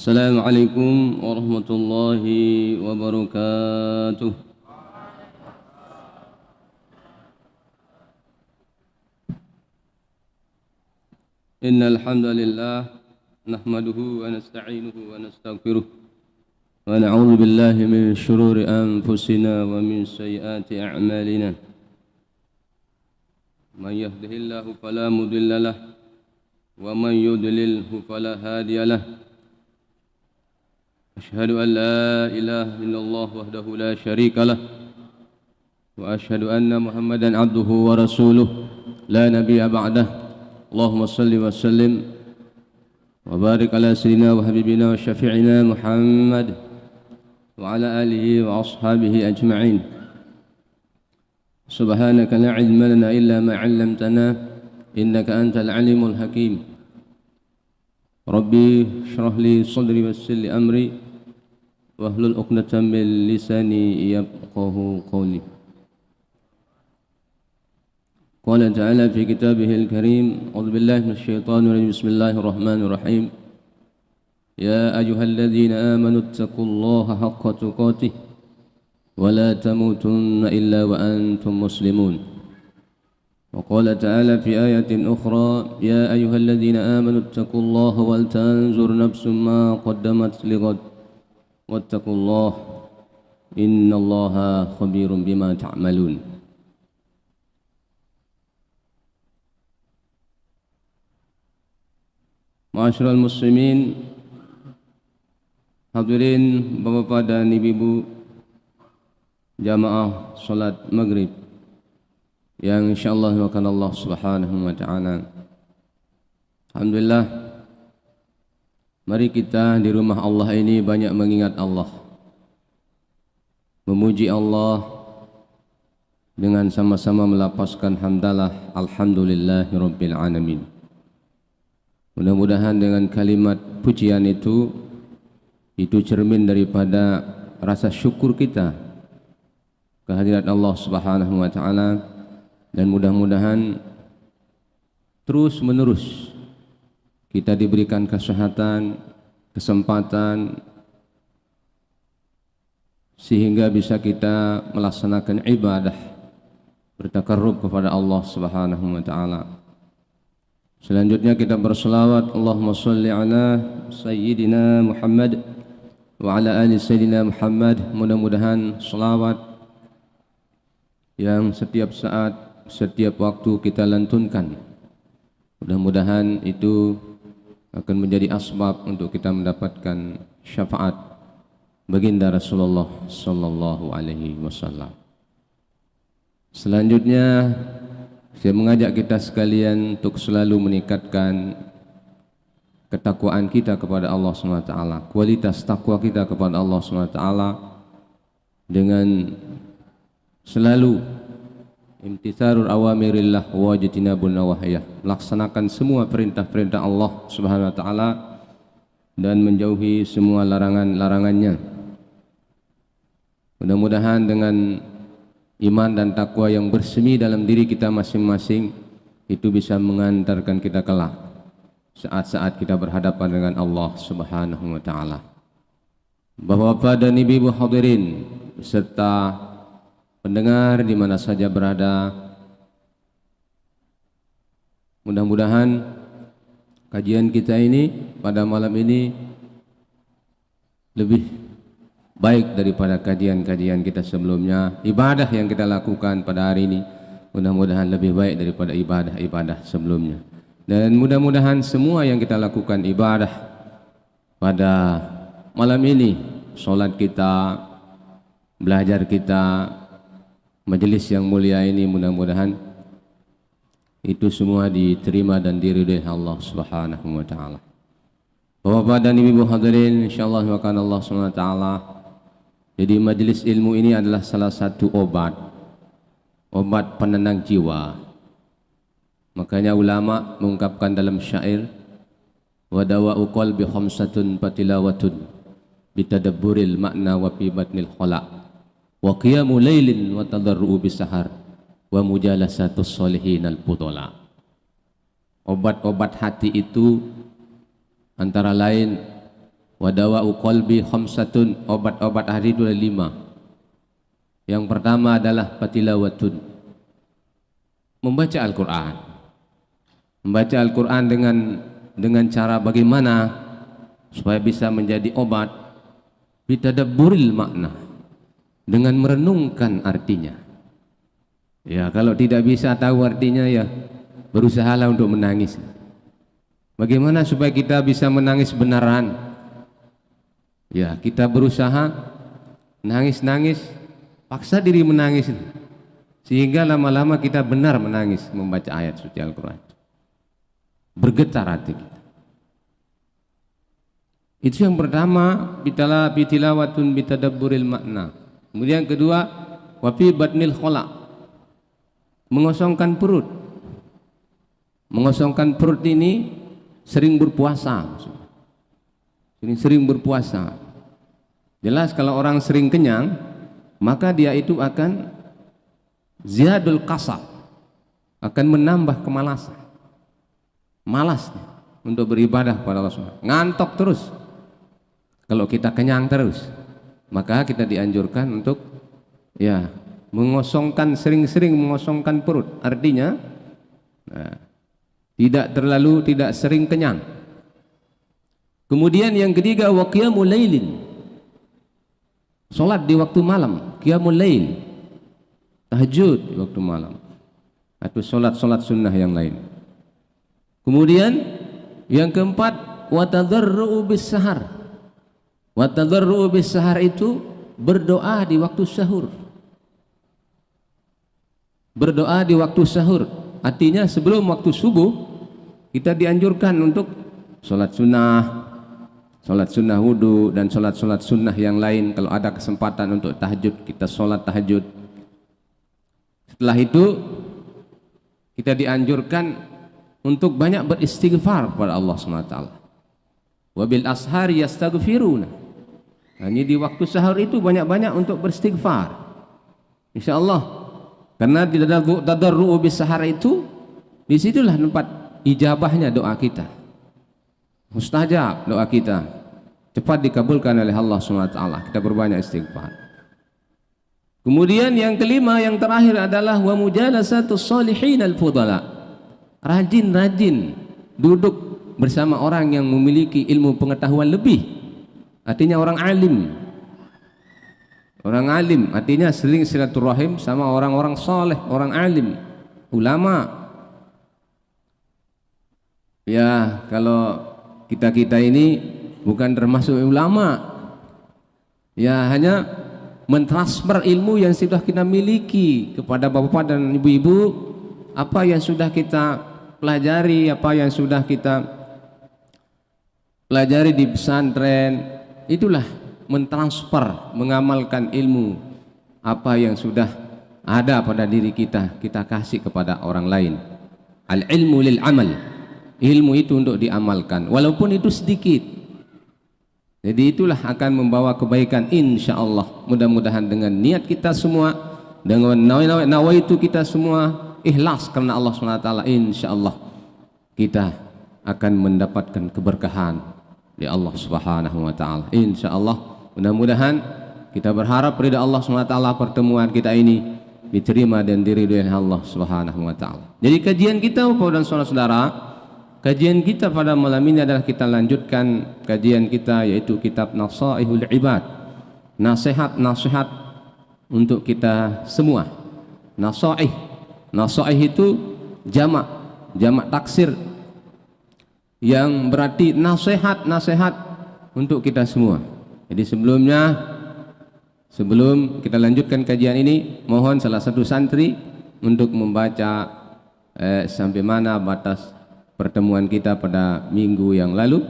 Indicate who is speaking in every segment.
Speaker 1: Assalamualaikum warahmatullahi wabarakatuh. Innal hamdalillah nahmaduhu wa nasta'inuhu wa nastaghfiruh wa na'udzu billahi min shururi anfusina wa min sayyiati a'malina. Man yahdihillahu fala mudilla lahu wa man yudlilhu fala hadiya lahu. أشهد أن لا إله إلا الله وحده لا شريك له وأشهد أن محمدا عبده ورسوله لا نبي بعده اللهم صل وسلم وبارك على سيدنا وحبيبنا وشفيعنا محمد وعلى آله وأصحابه أجمعين سبحانك لا علم لنا إلا ما علمتنا إنك أنت العليم الحكيم ربي اشرح لي صدري ويسر لي أمري واحلل عقدة من لساني يفقهوا قولي. قال تعالى في كتابه الكريم أعوذ بالله من الشيطان الرجيم بسم الله الرحمن الرحيم يا أيها الذين آمنوا اتقوا الله حق تقاته ولا تموتن إلا وأنتم مسلمون. وقال تعالى في آية أخرى يا أيها الذين آمنوا اتقوا الله ولتنظر نفس ما قدمت لغد واتقوا الله إن الله خبير بما تعملون. Ma'asyiral muslimin, hadirin bapak-bapak dan ibu-ibu jamaah salat maghrib yang insyaallah dimakan Allah Subhanahu wa taala. Alhamdulillah, mari kita di rumah Allah ini banyak mengingat Allah, memuji Allah dengan sama-sama melapaskan hamdalah alhamdulillahirabbil alamin. Mudah-mudahan dengan kalimat pujian itu cermin daripada rasa syukur kita kehadirat Allah Subhanahu wa taala, dan mudah-mudahan terus menerus kita diberikan kesehatan, kesempatan sehingga bisa kita melaksanakan ibadah bertakarrub kepada Allah Subhanahu wa taala. Selanjutnya kita berselawat Allahumma sholli ala sayyidina Muhammad wa ala ali sayyidina Muhammad. Mudah-mudahan selawat yang setiap saat, setiap waktu kita lantunkan, mudah-mudahan itu akan menjadi asbab untuk kita mendapatkan syafaat baginda Rasulullah sallallahu alaihi wasallam. Selanjutnya saya mengajak kita sekalian untuk selalu meningkatkan ketakwaan kita kepada Allah SWT, kualitas takwa kita kepada Allah SWT dengan selalu imtitharul awamirillah wa jitinabun nawahiyah, melaksanakan semua perintah-perintah Allah Subhanahu wa taala dan menjauhi semua larangan-larangannya. Mudah-mudahan dengan iman dan takwa yang bersemi dalam diri kita masing-masing itu bisa mengantarkan kita kelak saat-saat kita berhadapan dengan Allah Subhanahu wa taala. Bapak-bapak dan ibu-ibu hadirin serta pendengar di mana saja berada, mudah-mudahan kajian kita ini pada malam ini lebih baik daripada kajian-kajian kita sebelumnya. Ibadah yang kita lakukan pada hari ini mudah-mudahan lebih baik daripada ibadah-ibadah sebelumnya. Dan mudah-mudahan semua yang kita lakukan ibadah pada malam ini, sholat kita, belajar kita, majelis yang mulia ini, mudah-mudahan itu semua diterima dan diridhai Allah Subhanahu wa taala. Bapak-bapak dan ibu hadirin, insyaallah akan Allah Subhanahu wa taala. Jadi majelis ilmu ini adalah salah satu obat penenang jiwa. Makanya ulama mengungkapkan dalam syair, wa dawa'u qalbi khamsatun fatilawatun bitadabburil makna wa fi batnil khala wa qiyamu lailin wa tadarru'u bisahar wa mujalasatus sholihinal fudhala. Obat-obat hati itu antara lain Wa dawa'u qalbi khamsatun, obat-obat hati itu ada 5. Yang pertama adalah fatilawatun, membaca Al-Quran. Membaca Al-Quran dengan cara bagaimana supaya bisa menjadi obat, bitadabburil makna, dengan merenungkan artinya. Ya, kalau tidak bisa tahu artinya, ya berusahalah untuk menangis. Bagaimana supaya kita bisa menangis benaran? Ya, kita berusaha nangis-nangis, paksa diri menangis, sehingga lama-lama kita benar menangis membaca ayat suci Al-Quran. Bergetar hati kita. Itu yang pertama, bitilawatun bitadabburil makna. Kemudian yang kedua, wa fi batnil khala', mengosongkan perut. Mengosongkan perut ini sering berpuasa. Sering berpuasa. Jelas kalau orang sering kenyang, maka dia itu akan ziyadul kasal, akan menambah kemalasan, malas untuk beribadah kepada Allah SWT. Ngantok terus. Kalau kita kenyang terus, maka kita dianjurkan untuk ya mengosongkan, sering-sering mengosongkan perut. Artinya tidak sering kenyang. Kemudian yang ketiga, wa qiyamul lailin, salat di waktu malam, qiyamul lail, tahajud di waktu malam, atau salat sunnah yang lain. Kemudian yang keempat, wa tadarru'u bis sahar. Wa tadarru'u bis sahar itu berdoa di waktu sahur. Berdoa di waktu sahur, artinya sebelum waktu subuh kita dianjurkan untuk salat sunnah wudu, dan salat sunnah yang lain. Kalau ada kesempatan untuk tahajud, kita salat tahajud. Setelah itu kita dianjurkan untuk banyak beristighfar kepada Allah SWT. Wabil ashari yastaghfiruna. Hanya di waktu sahur itu banyak-banyak untuk beristighfar, insyaallah. Karena di tadarru'u bis sahar itu, disitulah tempat ijabahnya doa kita. Mustajab doa kita, cepat dikabulkan oleh Allah SWT. Kita berbanyak istighfar. Kemudian yang kelima, yang terakhir adalah wa mujalasatus sholihin al-fudala. Rajin-rajin duduk bersama orang yang memiliki ilmu pengetahuan lebih, artinya orang alim. Orang alim artinya sering silaturahim sama orang-orang soleh, orang alim, ulama. Ya, kalau kita ini bukan termasuk ulama, ya hanya mentransfer ilmu yang sudah kita miliki kepada bapak-bapak dan ibu-ibu. Apa yang sudah kita pelajari, apa yang sudah kita pelajari di pesantren, itulah mentransfer, mengamalkan ilmu apa yang sudah ada pada diri kita, kita kasih kepada orang lain. Al ilmu lil amal, ilmu itu untuk diamalkan walaupun itu sedikit. Jadi itulah akan membawa kebaikan insyaallah. Mudah-mudahan dengan niat kita semua, dengan nawaitu kita semua ikhlas karena Allah SWT, insyaallah kita akan mendapatkan keberkahan di Allah Subhanahu wa taala. Insyaallah, mudah-mudahan kita berharap ridha Allah SWT pertemuan kita ini diterima dan diridhoi oleh Allah Subhanahu wa taala. Jadi kajian kita Bapak dan saudara-saudara, kajian kita pada malam ini adalah kita lanjutkan kajian kita, yaitu kitab Nasaihul Ibad. Nasihat-nasihat untuk kita semua. Nasaih itu jamak taksir, yang berarti nasihat untuk kita semua. Jadi sebelum kita lanjutkan kajian ini, mohon salah satu santri untuk membaca sampai mana batas pertemuan kita pada minggu yang lalu,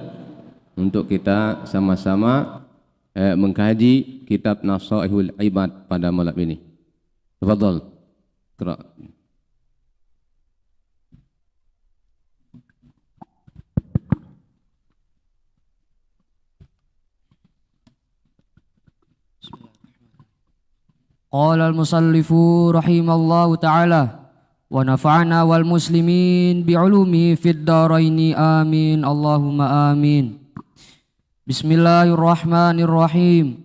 Speaker 1: untuk kita sama-sama mengkaji kitab Nasaihul Ibad pada malam ini. Tafadhal. Qira'.
Speaker 2: Qala al-musallifu rahimallahu ta'ala wa nafa'ana wal muslimin bi'ulumi fid daraini amin Allahumma amin. Bismillahirrahmanirrahim.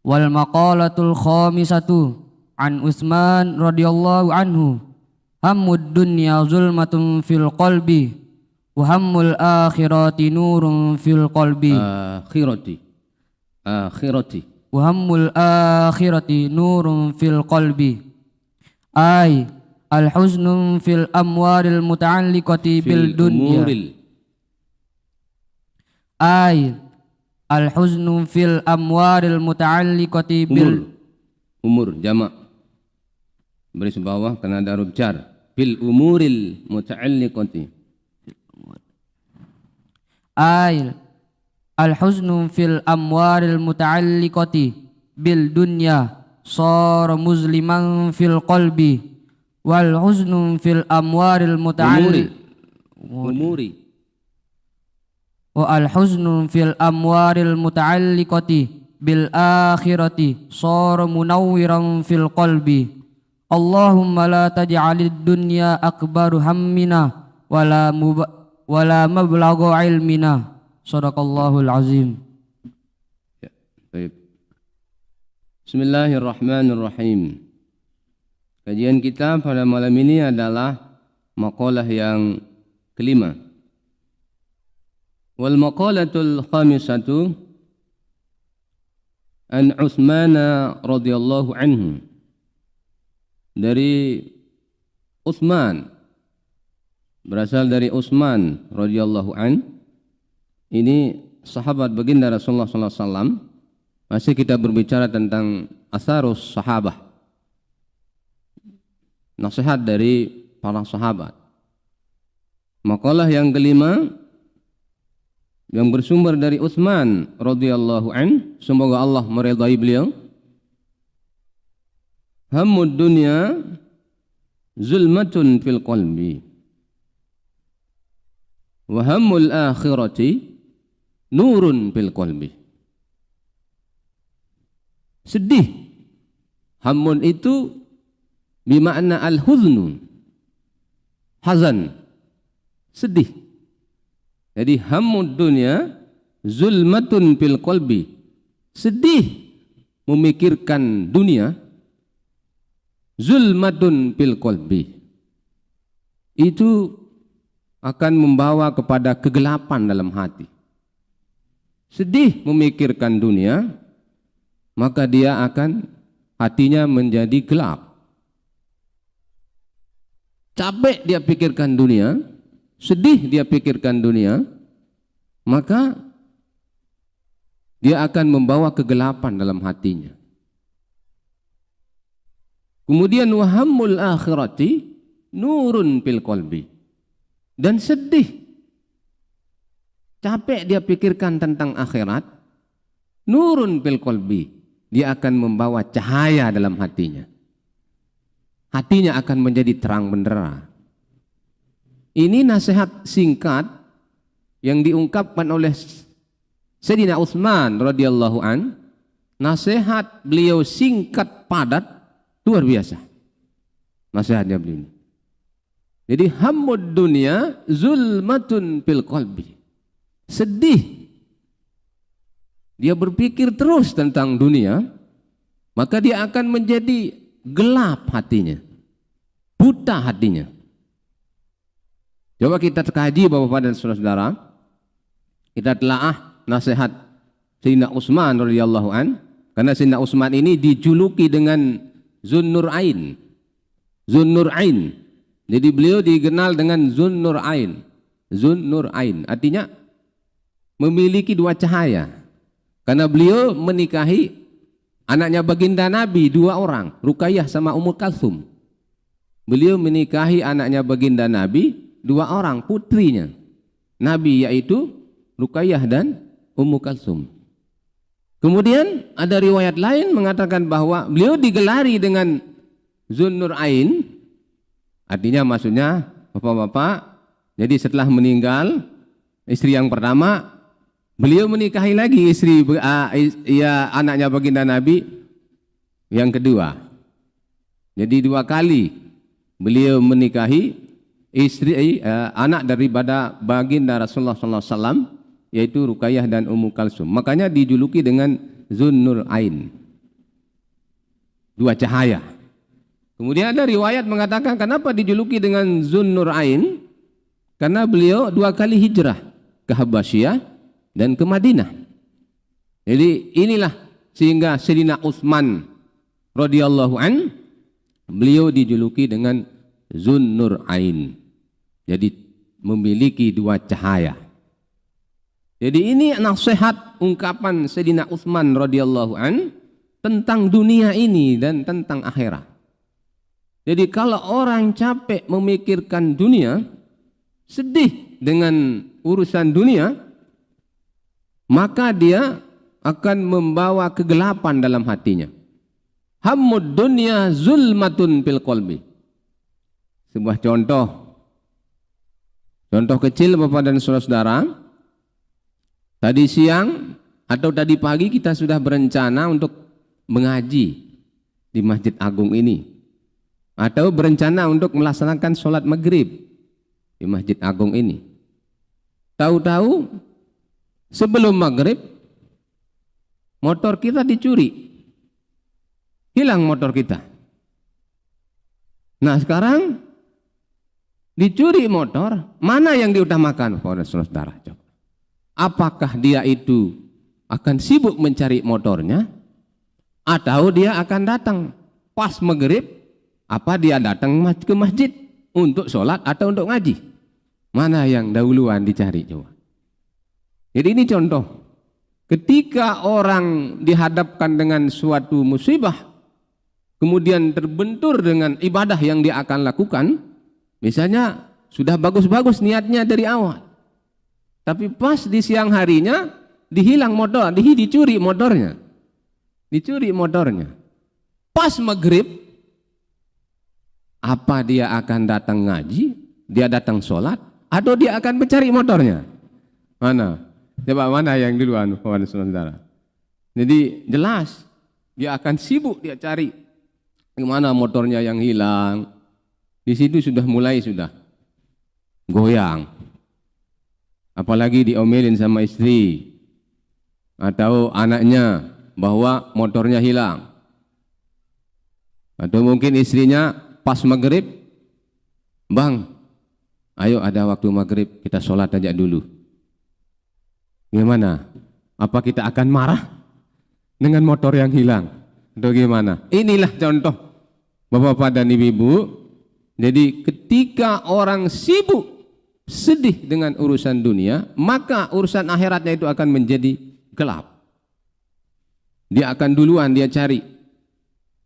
Speaker 2: Wal maqalatul khamisatu an Utsman radhiyallahu anhu. Hammud dunya zulmatun fil qalbi wa hammul akhirati nurun fil qalbi.
Speaker 1: Akhirati.
Speaker 2: Wa hammul akhirati nurun fil qalbi. Ay al-huznu fil amwaril muta'alliqati bil dunya. Ay al-huznu fil amwaril muta'alliqati bil
Speaker 1: umur jamak beri sebawah karena ada huruf jar. Bil umuril muta'alliqati.
Speaker 2: Ay al-huznu fil amwaril muta'alliqati bil dunya sara musliman fil qalbi wal huznu fil amwaril
Speaker 1: umuri
Speaker 2: wa al huznu fil amwaril muta'alliqati bil akhirati sara munawwiran fil qalbi. Allahumma la taj'alid dunya akbaru hammina wala mablagha ilmina. Shadaqallahul azim.
Speaker 1: Ya, baik. Bismillahirrahmanirrahim. Kajian kita pada malam ini adalah maqalah yang kelima. Wal maqalatul khamisatu an Utsman radhiyallahu anhu. Dari Utsman, berasal dari Utsman radhiyallahu anhu. Ini sahabat baginda Rasulullah sallallahu alaihi wasallam. Masih kita berbicara tentang asarus sahabah, nasihat dari para sahabat. Makalah yang kelima yang bersumber dari Utsman radhiyallahu an, semoga Allah meridai beliau. Hammud dunya zulmatun fil qalbi wa hammul akhirati nurun fil qalbi. Sedih, hammun itu bermakna al-huznu, hazan, sedih. Jadi hammud dunya zulmatun fil qalbi, sedih memikirkan dunia, zulmatun fil qalbi, itu akan membawa kepada kegelapan dalam hati. Sedih memikirkan dunia, maka dia akan hatinya menjadi gelap. Capek dia pikirkan dunia, sedih dia pikirkan dunia, maka dia akan membawa kegelapan dalam hatinya. Kemudian wahammul akhirati nurun fil qalbi. Dan sedih, capek dia pikirkan tentang akhirat, nurun fil qalbi, dia akan membawa cahaya dalam hatinya. Hatinya akan menjadi terang benderang. Ini nasihat singkat yang diungkapkan oleh Sayyidina Utsman radhiyallahu an. Nasihat beliau singkat, padat, luar biasa. Nasihatnya beliau ini. Jadi hammud dunya zulmatun fil qalbi. Sedih, dia berpikir terus tentang dunia, maka dia akan menjadi gelap hatinya, buta hatinya. Coba kita kaji Bapak-bapak dan saudara-saudara, kita telaah nasihat Sayyidina Utsman radhiyallahu an, karena Sayyidina Utsman ini dijuluki dengan Zunnurain. Zunnurain. Jadi beliau dikenal dengan Zunnurain. Zunnurain artinya memiliki dua cahaya. Karena beliau menikahi anaknya baginda Nabi, dua orang, Ruqayyah sama Ummu Kalsum. Beliau menikahi anaknya baginda Nabi, dua orang putrinya Nabi, yaitu Ruqayyah dan Ummu Kalsum. Kemudian ada riwayat lain mengatakan bahwa beliau digelari dengan Zunnurain, artinya maksudnya bapak-bapak, jadi setelah meninggal istri yang pertama, beliau menikahi lagi istri anaknya baginda Nabi yang kedua. Jadi dua kali beliau menikahi istri anak daripada baginda Rasulullah SAW, yaitu Ruqayyah dan Ummu Kalsum. Makanya dijuluki dengan Zunnur Ain, dua cahaya. Kemudian ada riwayat mengatakan kenapa dijuluki dengan Zunnur Ain? Karena beliau 2 kali hijrah ke Habasyah dan ke Madinah. Jadi inilah sehingga Sayyidina Utsman radhiyallahu an, beliau dijuluki dengan Zunnur Ain. Jadi memiliki 2 cahaya. Jadi ini nasihat ungkapan Sayyidina Utsman radhiyallahu an tentang dunia ini dan tentang akhirat. Jadi kalau orang capek memikirkan dunia, sedih dengan urusan dunia, maka dia akan membawa kegelapan dalam hatinya. Hammud dunya zulmatun fil qalbi. Sebuah contoh kecil Bapak dan saudara-saudara. Tadi siang atau tadi pagi kita sudah berencana untuk mengaji di Masjid Agung ini, atau berencana untuk melaksanakan sholat maghrib di Masjid Agung ini. Tahu-tahu sebelum maghrib motor kita dicuri, hilang motor kita. Nah sekarang dicuri motor, mana yang diutamakan saudara? Apakah dia itu akan sibuk mencari motornya, atau dia akan datang pas maghrib, apa dia datang ke masjid untuk sholat atau untuk ngaji? Mana yang dahuluan dicari coba? Jadi ini contoh. Ketika orang dihadapkan dengan suatu musibah, kemudian terbentur dengan ibadah yang dia akan lakukan, misalnya sudah bagus-bagus niatnya dari awal, tapi pas di siang harinya dihilang motor, dicuri motornya. Pas maghrib, apa dia akan datang ngaji, dia datang sholat, atau dia akan mencari motornya? Mana? Coba mana yang duluan, saudara? Jadi jelas dia akan sibuk, dia cari gimana motornya yang hilang. Di situ sudah mulai goyang. Apalagi diomelin sama istri atau anaknya bahwa motornya hilang. Atau mungkin istrinya pas maghrib, bang, ayo ada waktu maghrib kita sholat aja dulu. Gimana? Apa kita akan marah dengan motor yang hilang? Atau gimana? Inilah contoh Bapak-bapak dan Ibu-ibu. Jadi ketika orang sibuk sedih dengan urusan dunia, maka urusan akhiratnya itu akan menjadi gelap. Dia akan duluan dia cari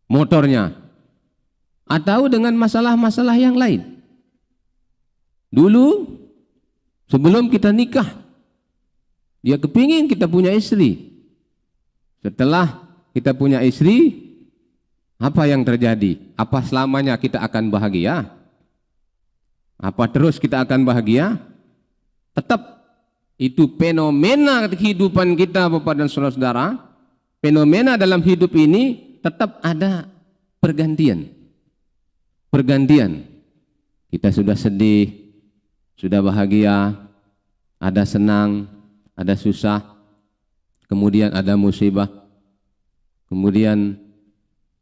Speaker 1: motornya, atau dengan masalah-masalah yang lain. Dulu sebelum kita nikah, dia kepingin kita punya istri. Setelah kita punya istri, apa yang terjadi? Apa selamanya kita akan bahagia? Apa terus kita akan bahagia? Tetap itu fenomena kehidupan kita Bapak dan saudara-saudara. Fenomena dalam hidup ini tetap ada pergantian. Kita sudah sedih, sudah bahagia, ada senang, ada susah, kemudian ada musibah, kemudian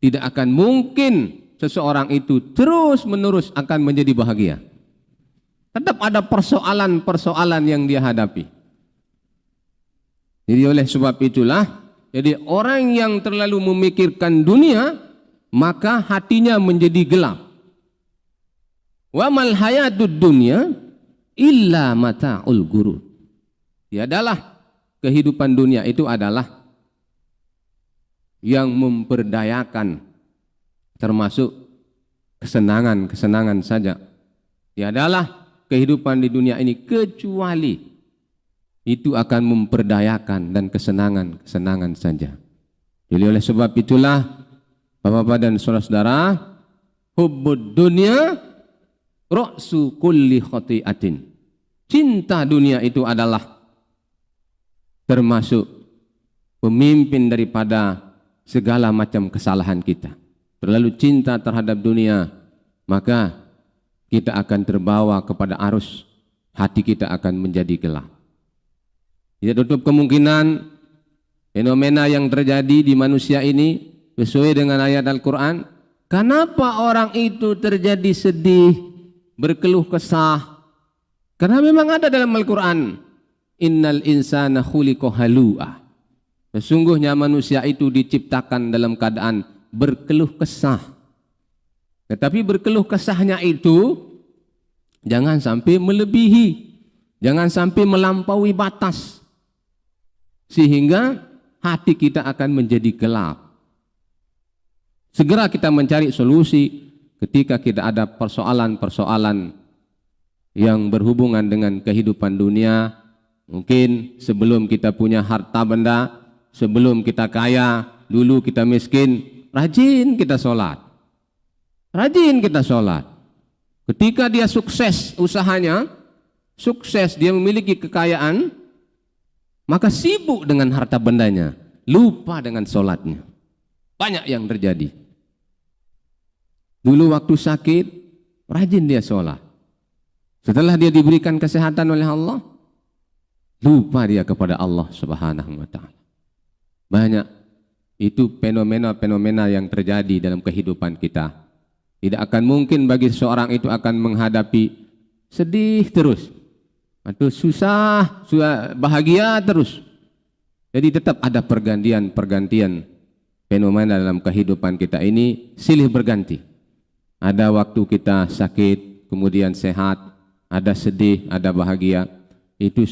Speaker 1: tidak akan mungkin seseorang itu terus-menerus akan menjadi bahagia. Tetap ada persoalan-persoalan yang dia hadapi. Jadi oleh sebab itulah, jadi orang yang terlalu memikirkan dunia, maka hatinya menjadi gelap. Wa mal hayatud dunya illa mata'ul ghurur. Tiadalah kehidupan dunia itu adalah yang memperdayakan, termasuk kesenangan saja. Tiadalah kehidupan di dunia ini kecuali itu akan memperdayakan dan kesenangan saja. Jadi oleh sebab itulah Bapak-bapak dan saudara-saudara, hubbud dunya ra'su kulli khati'atin. Cinta dunia itu adalah termasuk pemimpin daripada segala macam kesalahan kita. Terlalu cinta terhadap dunia, maka kita akan terbawa kepada arus, hati kita akan menjadi gelap. Tidak tutup kemungkinan fenomena yang terjadi di manusia ini sesuai dengan ayat Al-Quran. Kenapa orang itu terjadi sedih, berkeluh kesah? Karena memang ada dalam Al-Quran, innal insana khuliqa halu'a. Sesungguhnya manusia itu diciptakan dalam keadaan berkeluh kesah. Tetapi berkeluh kesahnya itu jangan sampai melebihi, jangan sampai melampaui batas, sehingga hati kita akan menjadi gelap. Segera kita mencari solusi ketika kita ada persoalan-persoalan yang berhubungan dengan kehidupan dunia. Mungkin sebelum kita punya harta benda, sebelum kita kaya, dulu kita miskin, rajin kita sholat. Rajin kita sholat. Ketika dia sukses usahanya, sukses dia memiliki kekayaan, maka sibuk dengan harta bendanya, lupa dengan sholatnya. Banyak yang terjadi. Dulu waktu sakit, rajin dia sholat. Setelah dia diberikan kesehatan oleh Allah, lupa dia kepada Allah Subhanahu wa ta'ala. Banyak itu fenomena-fenomena yang terjadi dalam kehidupan kita. Tidak akan mungkin bagi seseorang itu akan menghadapi sedih terus, atau susah, bahagia terus. Jadi tetap ada pergantian fenomena dalam kehidupan kita ini, silih berganti. Ada waktu kita sakit, kemudian sehat, ada sedih, ada bahagia. Itu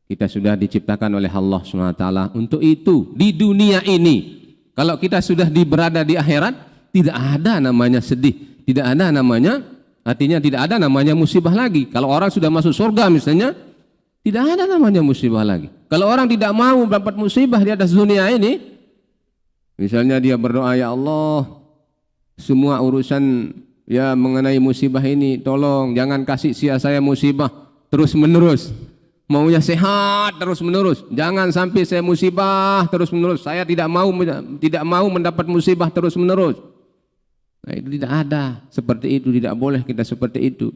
Speaker 1: kita sudah diciptakan oleh Allah SWT untuk itu di dunia ini. Kalau kita sudah berada di akhirat, tidak ada namanya sedih, tidak ada namanya, artinya tidak ada namanya musibah lagi. Kalau orang sudah masuk surga misalnya, tidak ada namanya musibah lagi. Kalau orang tidak mau dapat musibah di atas dunia ini, misalnya dia berdoa, ya Allah, semua urusan ya mengenai musibah ini, tolong jangan kasih saya musibah terus menerus. Maunya sehat terus menerus, jangan sampai saya musibah terus menerus. Saya tidak mau mendapat musibah terus menerus. Nah, itu tidak ada seperti itu, tidak boleh kita seperti itu.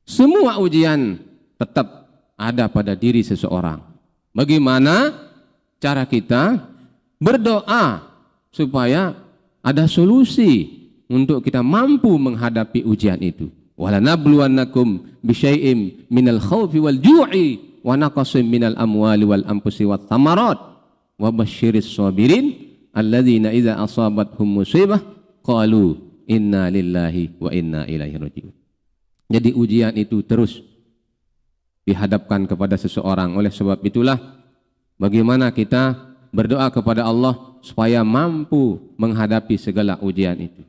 Speaker 1: Semua ujian tetap ada pada diri seseorang. Bagaimana cara kita berdoa supaya ada solusi untuk kita mampu menghadapi ujian itu. Walanabluwannakum bisyai'im minal khawfi wal ju'i wa naqasim minal amwali wal anfusi wat thamarat wa basyiris sabirin alladzina idza asabathum musibah qalu inna lillahi wa inna ilaihi raji'un. Jadi ujian itu terus dihadapkan kepada seseorang. Oleh sebab itulah bagaimana kita berdoa kepada Allah supaya mampu menghadapi segala ujian itu.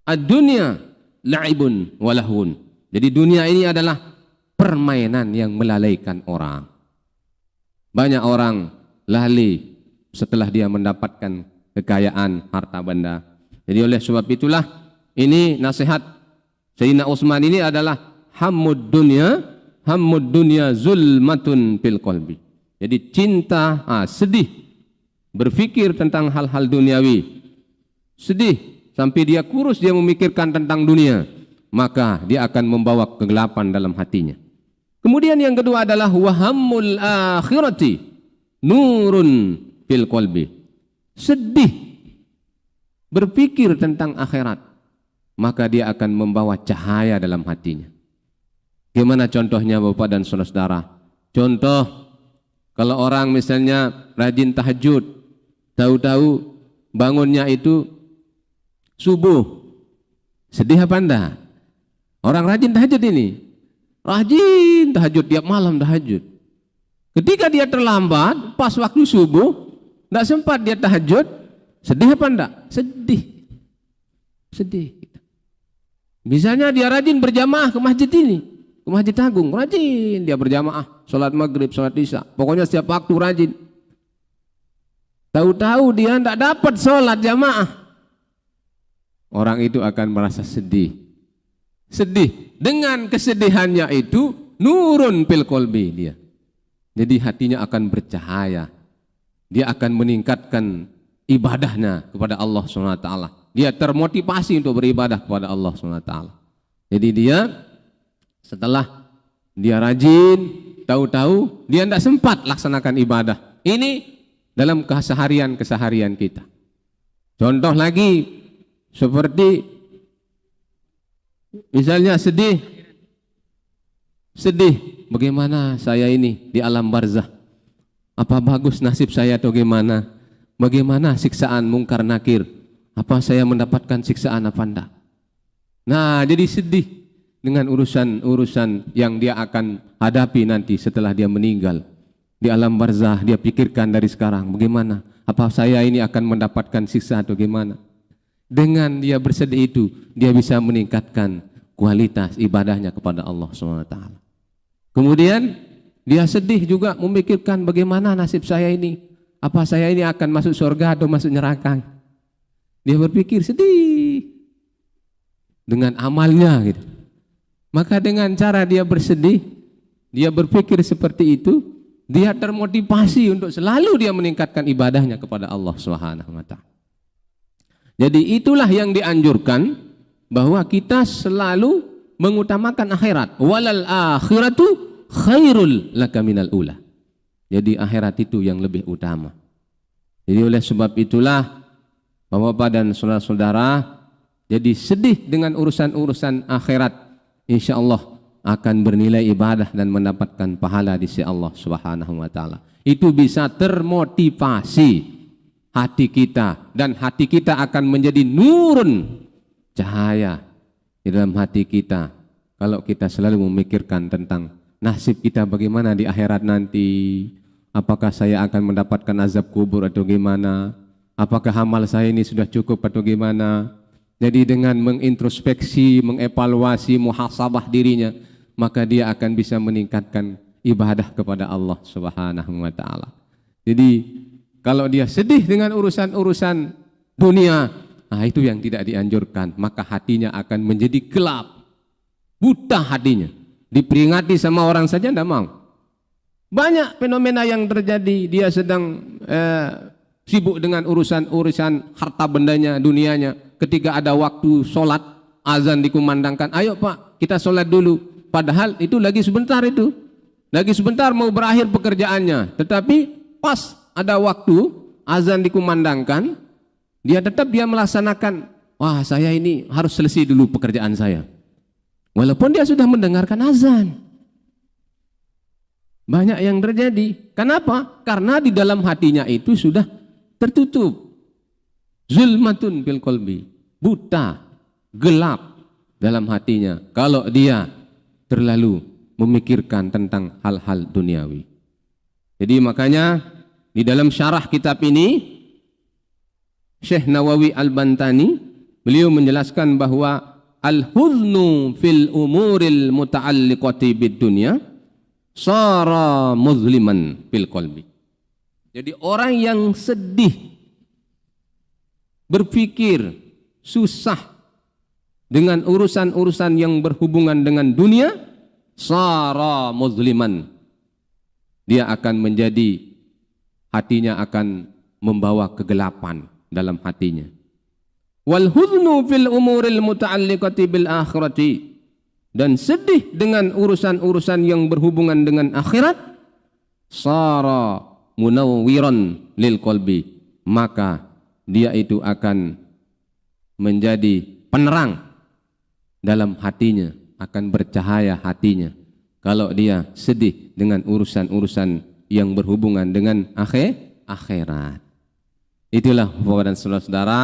Speaker 1: Ad-dunya la'ibun walahun. Jadi dunia ini adalah permainan yang melalaikan orang. Banyak orang lalai setelah dia mendapatkan kekayaan, harta benda. Jadi oleh sebab itulah ini nasihat Sayyidina Utsman ini adalah hammud dunya zulmatun fil qalbi. Jadi cinta, sedih, berpikir tentang hal-hal duniawi, sedih sampai dia kurus, dia memikirkan tentang dunia, maka dia akan membawa kegelapan dalam hatinya. Kemudian yang kedua adalah wahammul akhirati nurun fil qalbi. Sedih, berpikir tentang akhirat, maka dia akan membawa cahaya dalam hatinya. Gimana contohnya Bapak dan saudara? Contoh, kalau orang misalnya rajin tahajud, tahu-tahu bangunnya itu subuh, sedih apa enggak? Orang rajin tahajud ini, rajin tahajud, tiap malam tahajud. Ketika dia terlambat, pas waktu subuh, enggak sempat dia tahajud, sedih apa enggak? Sedih. Misalnya dia rajin berjamaah ke masjid ini, ke Masjid Agung, rajin dia berjamaah, sholat maghrib, sholat isya, pokoknya setiap waktu rajin. Tahu-tahu dia tidak dapat sholat jamaah, orang itu akan merasa sedih. Dengan kesedihannya itu nurun fil qalbi dia. Jadi hatinya akan bercahaya. Dia akan meningkatkan ibadahnya kepada Allah SWT. Dia termotivasi untuk beribadah kepada Allah SWT. Jadi dia setelah dia rajin tahu-tahu dia tidak sempat laksanakan ibadah. Ini dalam keseharian kita. Contoh lagi seperti misalnya sedih, bagaimana saya ini di alam barzah? Apa bagus nasib saya atau gimana? Bagaimana siksaan mungkar nakir? Apa saya mendapatkan siksaan apa enggak? Nah, jadi sedih dengan urusan-urusan yang dia akan hadapi nanti setelah dia meninggal. Di alam barzah dia pikirkan dari sekarang, bagaimana? Apa saya ini akan mendapatkan siksa atau gimana? Dengan dia bersedih itu, dia bisa meningkatkan kualitas ibadahnya kepada Allah SWT. Kemudian dia sedih juga memikirkan bagaimana nasib saya ini. Apa saya ini akan masuk surga atau masuk neraka? Dia berpikir sedih dengan amalnya gitu. Maka dengan cara dia bersedih, dia berpikir seperti itu, dia termotivasi untuk selalu dia meningkatkan ibadahnya kepada Allah SWT. Jadi itulah yang dianjurkan, bahwa kita selalu mengutamakan akhirat. Walal akhiratu khairul laka minal ula. Jadi akhirat itu yang lebih utama. Jadi oleh sebab itulah Bapak-bapak dan saudara-saudara, jadi sedih dengan urusan-urusan akhirat, insya Allah akan bernilai ibadah dan mendapatkan pahala di sisi Allah Subhanahu wa taala. Itu bisa termotivasi hati kita, dan hati kita akan menjadi nurun, cahaya di dalam hati kita kalau kita selalu memikirkan tentang nasib kita bagaimana di akhirat nanti. Apakah saya akan mendapatkan azab kubur atau gimana? Apakah amal saya ini sudah cukup atau gimana? Jadi dengan mengintrospeksi, mengevaluasi, muhasabah dirinya, maka dia akan bisa meningkatkan ibadah kepada Allah Subhanahu wa taala. Jadi kalau dia sedih dengan urusan-urusan dunia, nah itu yang tidak dianjurkan, maka hatinya akan menjadi gelap, buta hatinya. Diperingati sama orang saja tidak mau. Banyak fenomena yang terjadi, dia sedang sibuk dengan urusan harta bendanya, dunianya. Ketika ada waktu sholat, azan dikumandangkan, ayo Pak kita sholat dulu. Padahal itu lagi sebentar mau berakhir pekerjaannya. Tetapi pas ada waktu azan dikumandangkan, dia tetap melaksanakan, wah saya ini harus selesai dulu pekerjaan saya. Walaupun dia sudah mendengarkan azan. Banyak yang terjadi. Kenapa? Karena di dalam hatinya itu sudah tertutup. Zulmatun fil qalbi, buta, gelap dalam hatinya kalau dia terlalu memikirkan tentang hal-hal duniawi. Jadi makanya di dalam syarah kitab ini Syekh Nawawi Al-Bantani beliau menjelaskan bahwa al-huznu fil umuril muta'alliqati bid dunya sara muzliman fil qalbi. Jadi orang yang sedih, berpikir susah dengan urusan-urusan yang berhubungan dengan dunia, sara muzliman, dia akan menjadi, hatinya akan membawa kegelapan dalam hatinya. Wal huznu fil umuril muta'alliqati bil akhirati, dan sedih dengan urusan-urusan yang berhubungan dengan akhirat, sara munawwiran lil qalbi, maka dia itu akan menjadi penerang dalam hatinya, akan bercahaya hatinya kalau dia sedih dengan urusan-urusan yang berhubungan dengan akhirat. Itulah Bapak dan saudara-saudara.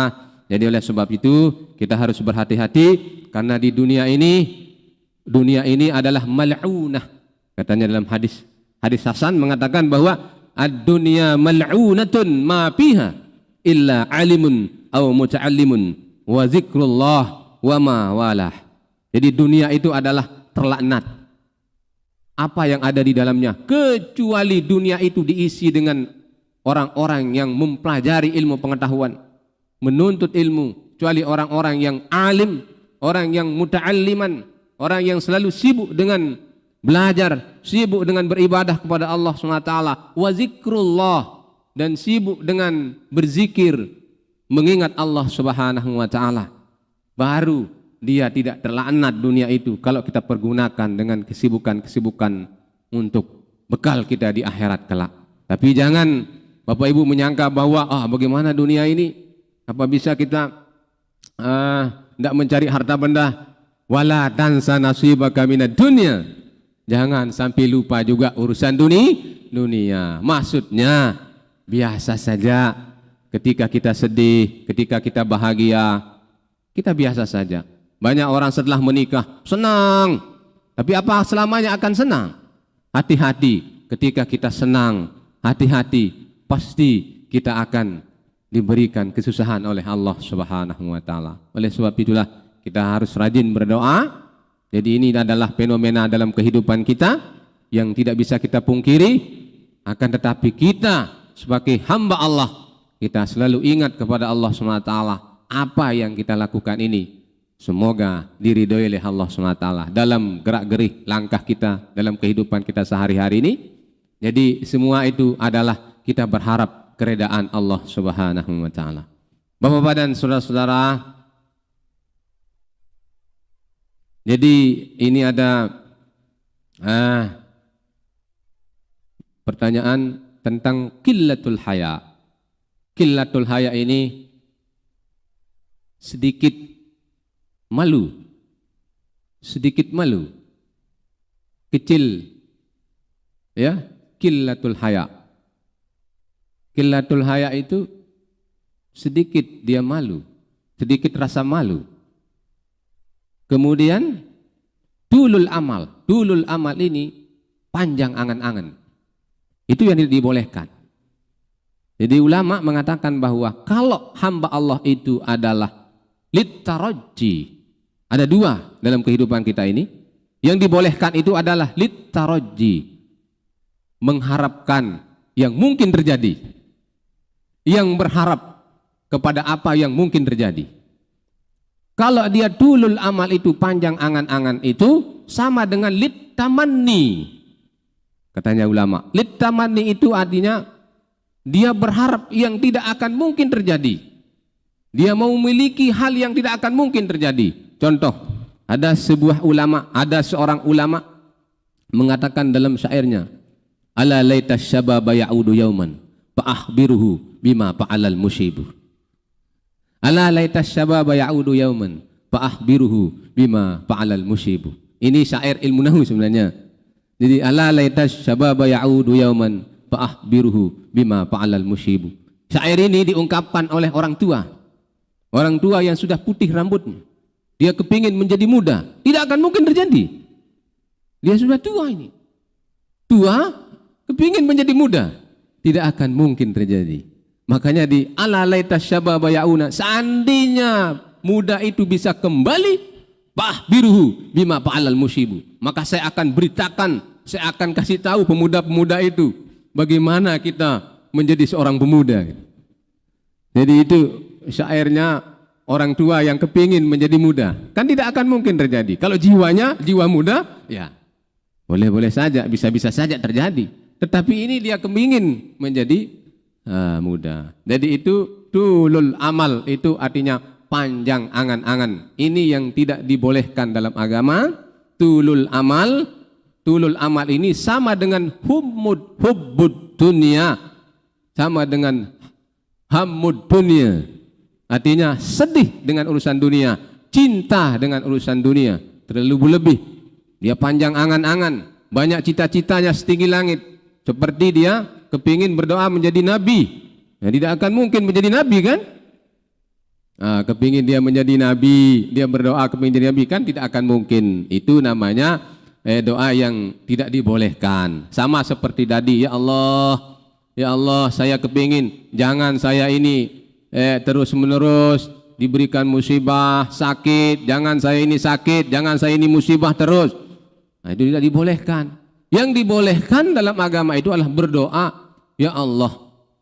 Speaker 1: Jadi oleh sebab itu kita harus berhati-hati, karena di dunia ini adalah mal'unah. Katanya dalam hadis Hasan mengatakan bahwa ad-dunya mal'unatun ma fiha illa alimun aw muta'allimun wa zikrullah wa ma walah. Jadi dunia itu adalah terlaknat. Apa yang ada di dalamnya, kecuali dunia itu diisi dengan orang-orang yang mempelajari ilmu pengetahuan, menuntut ilmu, kecuali orang-orang yang alim, orang yang muta'alliman, orang yang selalu sibuk dengan belajar, sibuk dengan beribadah kepada Allah SWT, wa zikrullah, dan sibuk dengan berzikir, mengingat Allah Subhanahu wa taala. Baru dia tidak terlaknat dunia itu kalau kita pergunakan dengan kesibukan-kesibukan untuk bekal kita di akhirat kelak. Tapi jangan Bapak Ibu menyangka bahwa bagaimana dunia ini, apa bisa kita tidak mencari harta benda. Wala tansa nasibaka minad dunya. Jangan sampai lupa juga urusan dunia. Maksudnya biasa saja. Ketika kita sedih, ketika kita bahagia, kita biasa saja. Banyak orang setelah menikah senang, tapi apa selamanya akan senang? Hati-hati ketika kita senang, hati-hati pasti kita akan diberikan kesusahan oleh Allah Subhanahu wa taala. Oleh sebab itulah kita harus rajin berdoa. Jadi ini adalah fenomena dalam kehidupan kita yang tidak bisa kita pungkiri. Akan tetapi kita sebagai hamba Allah, kita selalu ingat kepada Allah Subhanahu wa taala apa yang kita lakukan ini. Semoga diridhoi oleh Allah Subhanahu wa taala dalam gerak-gerik langkah kita dalam kehidupan kita sehari-hari ini. Jadi semua itu adalah kita berharap keredaan Allah Subhanahu wa taala. Bapak-bapak dan saudara-saudara, jadi ini ada pertanyaan tentang qillatul haya. Qillatul haya ini sedikit malu, kecil, ya, qillatul haya. Qillatul haya itu sedikit dia malu, sedikit rasa malu. Kemudian tulul amal ini panjang angan-angan. Itu yang tidak dibolehkan. Jadi ulama mengatakan bahwa kalau hamba Allah itu adalah littaraji, ada dua dalam kehidupan kita ini. Yang dibolehkan itu adalah littaraji, mengharapkan yang mungkin terjadi, yang berharap kepada apa yang mungkin terjadi. Kalau dia tulul amal itu panjang angan-angan itu sama dengan littamanni. Katanya ulama, littamanni itu artinya dia berharap yang tidak akan mungkin terjadi. Dia mau memiliki hal yang tidak akan mungkin terjadi. Contoh, ada seorang ulama mengatakan dalam syairnya, ala laitas syababa ya'udu yauman fa akhbiruhu bima fa'alal musibu. Ala laitas syababa ya'udu yauman fa akhbiruhu bima fa'alal musibu. Ini syair ilmu nahwu sebenarnya. Jadi ala laitas syababa ya'udu yauman fa akhbiruhu bima fa'alal musibu. Syair ini diungkapkan oleh orang tua. Orang tua yang sudah putih rambutnya. Dia kepingin menjadi muda, tidak akan mungkin terjadi. Dia sudah tua ini. Tua kepingin menjadi muda, tidak akan mungkin terjadi. Makanya di ala laitas syababa yauna, seandainya muda itu bisa kembali, fa'akhbiruhu bima fa'alal musibu, maka saya akan beritakan, saya akan kasih tahu pemuda-pemuda itu bagaimana kita menjadi seorang pemuda. Jadi itu syairnya orang tua yang kepingin menjadi muda, kan tidak akan mungkin terjadi. Kalau jiwanya jiwa muda, ya boleh-boleh saja, bisa-bisa saja terjadi. Tetapi ini dia kepingin menjadi muda. Jadi itu tulul amal, itu artinya panjang angan-angan. Ini yang tidak dibolehkan dalam agama. Tulul amal ini sama dengan hubbud dunia, sama dengan hammud dunia. Artinya sedih dengan urusan dunia, cinta dengan urusan dunia, terlalu berlebih. Dia panjang angan-angan, banyak cita-citanya setinggi langit. Seperti dia kepingin berdoa menjadi nabi, tidak akan mungkin menjadi nabi kan? Kepingin dia menjadi nabi, dia berdoa kepingin jadi nabi kan tidak akan mungkin. Itu namanya doa yang tidak dibolehkan. Sama seperti tadi, ya Allah saya kepingin jangan saya ini terus menerus diberikan musibah, sakit, jangan saya ini sakit, jangan saya ini musibah terus. Nah, itu tidak dibolehkan. Yang dibolehkan dalam agama itu adalah berdoa, ya Allah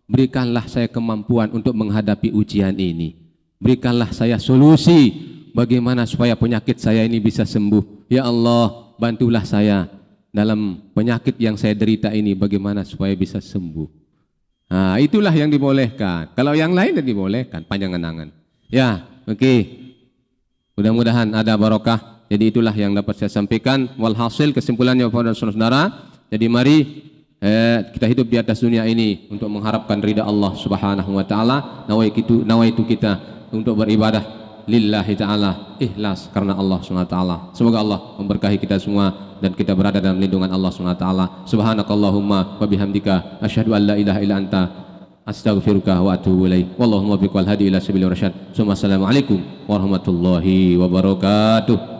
Speaker 1: berikanlah saya kemampuan untuk menghadapi ujian ini, berikanlah saya solusi bagaimana supaya penyakit saya ini bisa sembuh. Ya Allah bantulah saya dalam penyakit yang saya derita ini, bagaimana supaya bisa sembuh. Nah, itulah yang dibolehkan. Kalau yang lain tidak dibolehkan, panjang angan. Ya, oke. Mudah-mudahan ada barokah. Jadi itulah yang dapat saya sampaikan. Walhasil kesimpulannya kepada saudara-saudara. Jadi mari kita hidup di atas dunia ini untuk mengharapkan ridha Allah Subhanahu wa taala. Nawaitu kita untuk beribadah lillahi taala, ikhlas karena Allah Subhanahu wa taala. Semoga Allah memberkahi kita semua dan kita berada dalam lindungan Allah Subhanahu wa taala. Subhanakallahumma wa bihamdika asyhadu an la ilaha illa anta astaghfiruka wa atubu ilaik. Wallahumma biqal hadi ila sabilir rasyad. Assalamualaikum warahmatullahi wabarakatuh.